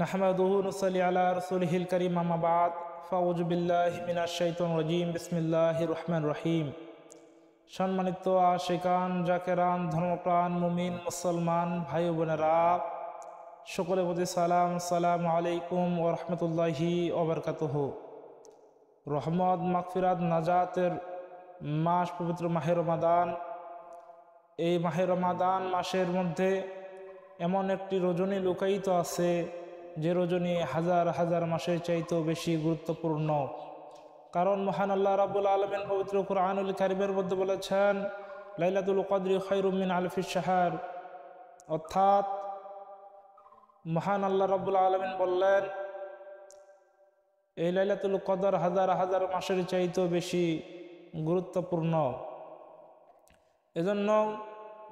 নাহমাদুহু নুসাল্লি আলা রাসূলিহিল কারীম আম্মা বাদ ফাউযু বিল্লাহি মিনাশ শাইতানির রাজীম বিসমিল্লাহির রহমানির রহিম। সম্মানিত আশিকান জাকেরান ধর্মপ্রাণ মুমিন মুসলমান ভাই বোনেরা, সকলের প্রতি সালাম, আসসালামু আলাইকুম ওয়া রাহমাতুল্লাহি ওয়া বারাকাতুহু। রহমত, মাগফিরাত, নাজাতের মাস পবিত্র মাহে রমাদান। এই মাহে রমাদান মাসের মধ্যে এমন একটি রজনী লুকায়িত আছে যে রজনী হাজার হাজার মাসের চাইতেও বেশি গুরুত্বপূর্ণ। কারণ মহান আল্লাহ রাব্বুল আলামিন পবিত্র কুরআনুল কারীমের মধ্যে বলেছেন, লাইলাতুল কদরি খায়রুম মিন আলফিশ শাহর। অর্থাৎ মহান আল্লাহ রাব্বুল আলামিন বললেন, এই লাইলাতুল কদর হাজার হাজার মাসের চাইতেও বেশি গুরুত্বপূর্ণ। এজন্য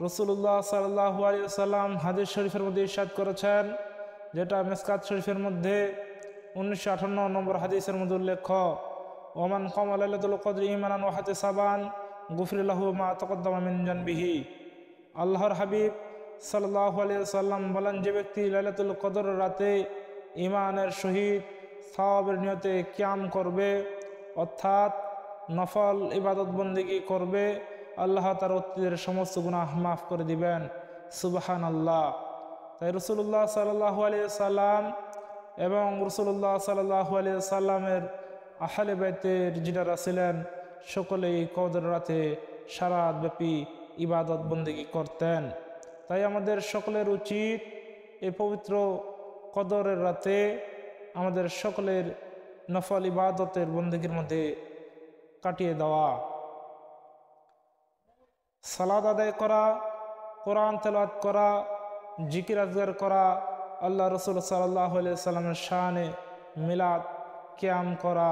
রাসূলুল্লাহ সাল্লাল্লাহু আলাইহি ওয়াসাল্লাম হাদিস শরীফের মধ্যে ইরশাদ করেছেন, যেটা মিসকাত শরীফের মধ্যে 1958 নম্বর হাদিসের মধ্যে উল্লেখ, ওমান কামা লাইলাতুল কদরি ঈমানান ওয়া ইহতিসাবান গুফিরা লাহু মা তাকাদ্দামা মিন জানবিহি। আল্লাহর হাবিব সাল্লাল্লাহু আলাইহি ওয়াসাল্লাম বলেন, যে ব্যক্তি লাইলাতুল কদর রাতে ঈমানের সহিত সওয়াবের নিয়তে কিয়াম করবে, অর্থাৎ নফল ইবাদত বন্দেগী করবে, আল্লাহ তার অতীতের সমস্ত গুনাহ মাফ করে দিবেন। সুবহানাল্লাহ। তাই রাসূলুল্লাহ সাল্লাল্লাহু আলাইহি ওয়াসাল্লাম এবং রাসূলুল্লাহ সাল্লাল্লাহু আলাইহি ওয়াসাল্লামের আহলে বাইতের যিনারা ছিলেন, সকলেই কদর রাতে সারা রাতব্যাপী ইবাদত বন্দেগী করতেন। তাই আমাদের সকলের উচিত এই পবিত্র কদরের রাতে আমাদের সকলের নফল ইবাদতের বন্দেগীর মধ্যে কাটিয়ে দেওয়া, সালাত আদায় করা, কোরআন তেলাওয়াত করা, জিকির আজগার করা, আল্লাহ রাসূল সাল্লাল্লাহু আলাইহি ওয়াসাল্লামের শানে মিলাদ কিয়াম করা,